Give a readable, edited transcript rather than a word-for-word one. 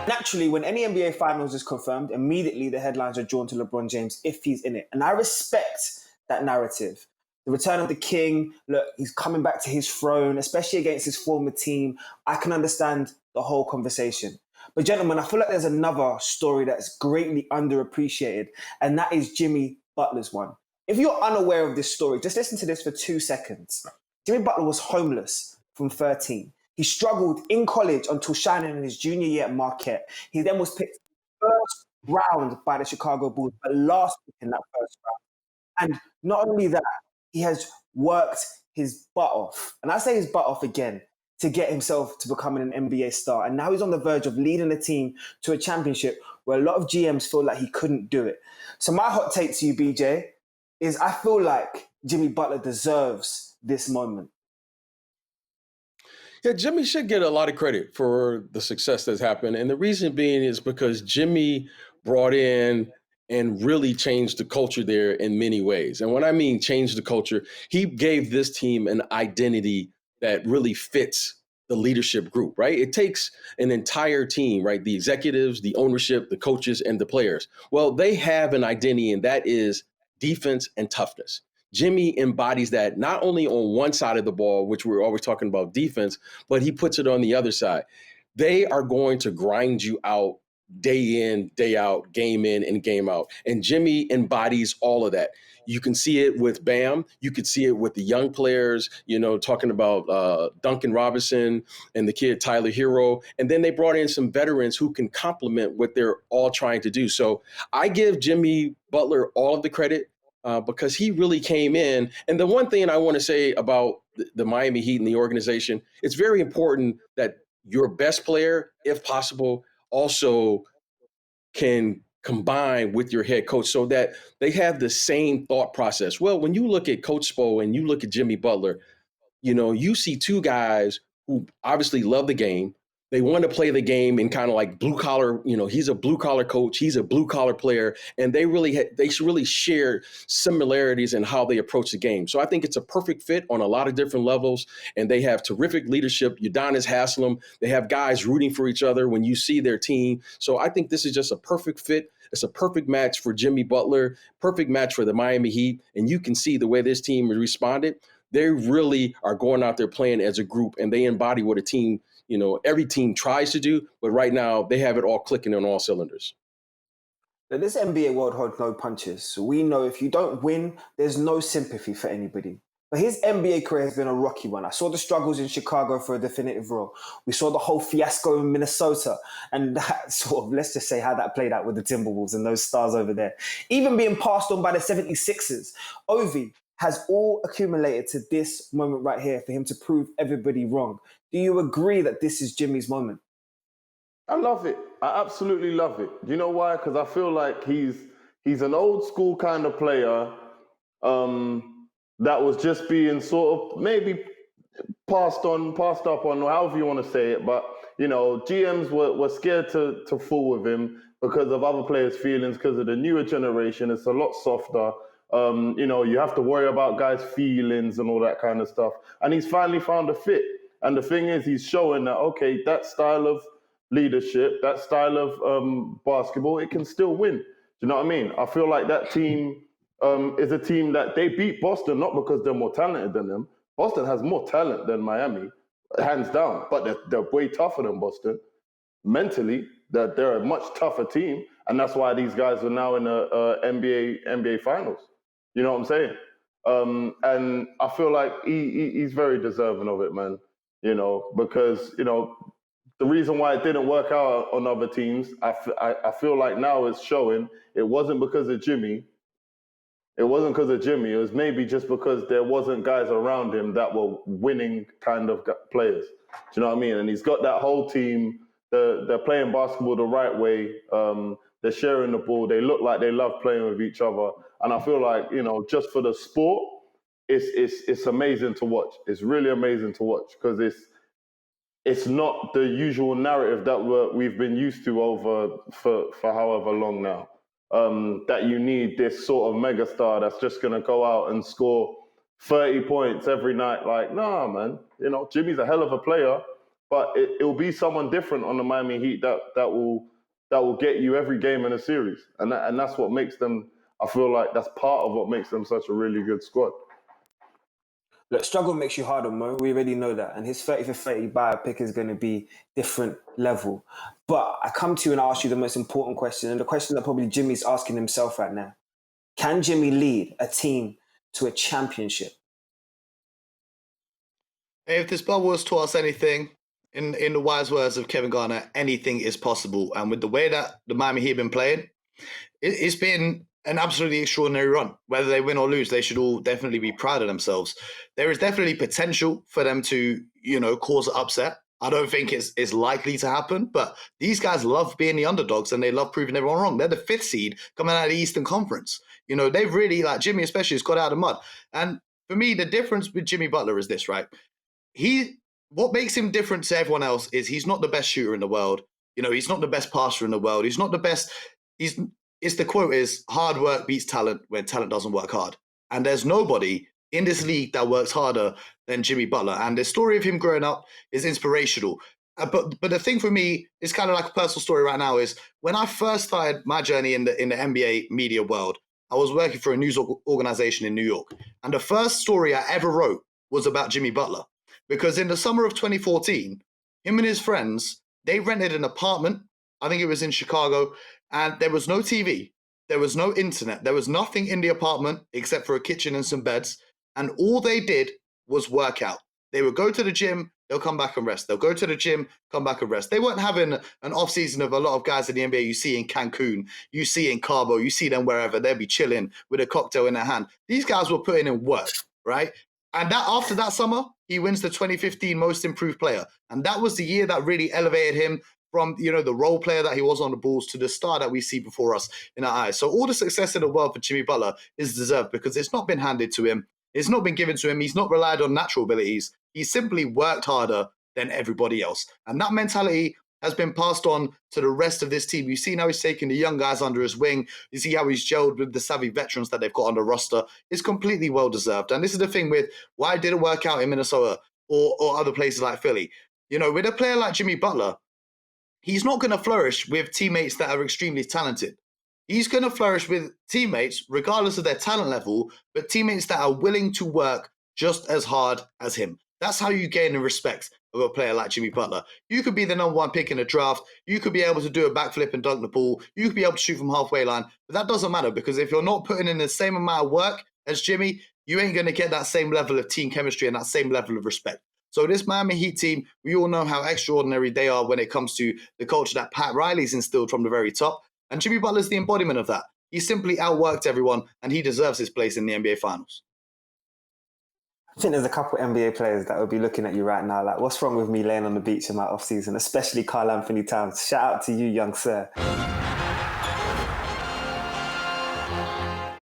naturally, when any NBA Finals is confirmed, immediately the headlines are drawn to LeBron James if he's in it. And I respect that narrative. The return of the king, look, he's coming back to his throne, especially against his former team. I can understand the whole conversation. But gentlemen, I feel like there's another story that's greatly underappreciated, and that is Jimmy Butler's one. If you're unaware of this story, just listen to this for 2 seconds. Jimmy Butler was homeless from 13. He struggled in college until shining in his junior year at Marquette. He then was picked first round by the Chicago Bulls, but last pick in that first round. And not only that, he has worked his butt off. And I say his butt off again to get himself to becoming an NBA star. And now he's on the verge of leading the team to a championship where a lot of GMs feel like he couldn't do it. So my hot take to you, BJ, is I feel like Jimmy Butler deserves this moment. Yeah, Jimmy should get a lot of credit for the success that's happened. And the reason being is because Jimmy brought in and really changed the culture there in many ways. And when I mean change the culture, he gave this team an identity that really fits the leadership group, right? It takes an entire team, right? The executives, the ownership, the coaches, and the players. Well, they have an identity, and that is defense and toughness. Jimmy embodies that not only on one side of the ball, which we're always talking about defense, but he puts it on the other side. They are going to grind you out day in, day out, game in and game out. And Jimmy embodies all of that. You can see it with Bam. You could see it with the young players, talking about Duncan Robinson and the kid Tyler Hero. And then they brought in some veterans who can complement what they're all trying to do. So I give Jimmy Butler all of the credit because he really came in. And the one thing I want to say about the Miami Heat and the organization, it's very important that your best player, if possible, also can combine with your head coach so that they have the same thought process. Well, when you look at Coach Spo and you look at Jimmy Butler, you see two guys who obviously love the game. They want to play the game in kind of like blue collar, he's a blue collar coach, he's a blue collar player, and they really share similarities in how they approach the game. So I think it's a perfect fit on a lot of different levels, and they have terrific leadership. Udonis Haslem, they have guys rooting for each other when you see their team. So I think this is just a perfect fit. It's a perfect match for Jimmy Butler, perfect match for the Miami Heat, and you can see the way this team has responded. They really are going out there playing as a group, and they embody what a team, every team tries to do. But right now, they have it all clicking on all cylinders. Now, this NBA world holds no punches. So we know if you don't win, there's no sympathy for anybody. But his NBA career has been a rocky one. I saw the struggles in Chicago for a definitive role. We saw the whole fiasco in Minnesota. And that sort of, let's just say how that played out with the Timberwolves and those stars over there. Even being passed on by the 76ers. Ovie has all accumulated to this moment right here for him to prove everybody wrong. Do you agree that this is Jimmy's moment? I love it. I absolutely love it. Do you know why? Because I feel like he's an old school kind of player that was just being sort of maybe passed up on, however you want to say it. But, GMs were scared to fool with him because of other players' feelings, because of the newer generation. It's a lot softer. You have to worry about guys' feelings and all that kind of stuff. And he's finally found a fit. And the thing is, he's showing that, okay, that style of leadership, that style of basketball, it can still win. Do you know what I mean? I feel like that team is a team that they beat Boston, not because they're more talented than them. Boston has more talent than Miami, hands down, but they're way tougher than Boston. Mentally, they're a much tougher team. And that's why these guys are now in the NBA Finals. You know what I'm saying? And I feel like he's very deserving of it, man. Because, the reason why it didn't work out on other teams, I feel like now it's showing it wasn't because of Jimmy. It wasn't because of Jimmy. It was maybe just because there wasn't guys around him that were winning kind of players. Do you know what I mean? And he's got that whole team. They're playing basketball the right way. They're sharing the ball. They look like they love playing with each other. And I feel like, just for the sport, it's amazing to watch. It's really amazing to watch because it's not the usual narrative that we've been used to for however long now. That you need this sort of megastar that's just going to go out and score 30 points every night. Like, nah, man. Jimmy's a hell of a player, but it'll be someone different on the Miami Heat that will get you every game in a series, and that's what makes them. I feel like that's part of what makes them such a really good squad. Look, struggle makes you harder, Mo. We already know that. And his 30 for 30 buyer pick is going to be different level. But I come to you and ask you the most important question, and the question that probably Jimmy's asking himself right now. Can Jimmy lead a team to a championship? If this bubble has taught us anything, in the wise words of Kevin Garnett, anything is possible. And with the way that the Miami Heat have been playing, it's been an absolutely extraordinary run. Whether they win or lose, they should all definitely be proud of themselves. There is definitely potential for them to, cause an upset. I don't think it's likely to happen, but these guys love being the underdogs and they love proving everyone wrong. They're the 5th seed coming out of the Eastern Conference. They've really, like Jimmy especially, has got out of the mud. And for me, the difference with Jimmy Butler is this, right? What makes him different to everyone else is he's not the best shooter in the world. He's not the best passer in the world. He's not the best. The quote is, hard work beats talent when talent doesn't work hard. And there's nobody in this league that works harder than Jimmy Butler. And the story of him growing up is inspirational. But the thing for me is kind of like a personal story right now is when I first started my journey in the NBA media world, I was working for a news organization in New York. And the first story I ever wrote was about Jimmy Butler. Because in the summer of 2014, him and his friends, they rented an apartment. I think it was in Chicago. And there was no TV. There was no internet. There was nothing in the apartment except for a kitchen and some beds. And all they did was work out. They would go to the gym, they'll come back and rest. They'll go to the gym, come back and rest. They weren't having an off-season of a lot of guys in the NBA you see in Cancun, you see in Cabo, you see them wherever. They'll be chilling with a cocktail in their hand. These guys were putting in work, right? And after that summer, he wins the 2015 Most Improved Player. And that was the year that really elevated him from, the role player that he was on the Bulls to the star that we see before us in our eyes. So all the success in the world for Jimmy Butler is deserved because it's not been handed to him. It's not been given to him. He's not relied on natural abilities. He simply worked harder than everybody else. And that mentality has been passed on to the rest of this team. You see how he's taking the young guys under his wing. You see how he's gelled with the savvy veterans that they've got on the roster. It's completely well-deserved. And this is the thing with why it didn't work out in Minnesota or other places like Philly. With a player like Jimmy Butler, he's not going to flourish with teammates that are extremely talented. He's going to flourish with teammates, regardless of their talent level, but teammates that are willing to work just as hard as him. That's how you gain the respect of a player like Jimmy Butler. You could be the number 1 pick in a draft. You could be able to do a backflip and dunk the ball. You could be able to shoot from halfway line. But that doesn't matter because if you're not putting in the same amount of work as Jimmy, you ain't going to get that same level of team chemistry and that same level of respect. So this Miami Heat team, we all know how extraordinary they are when it comes to the culture that Pat Riley's instilled from the very top. And Jimmy Butler's the embodiment of that. He simply outworked everyone, and he deserves his place in the NBA Finals. I think there's a couple NBA players that would be looking at you right now like, what's wrong with me laying on the beach in my off-season, especially Karl Anthony Towns. Shout out to you, young sir.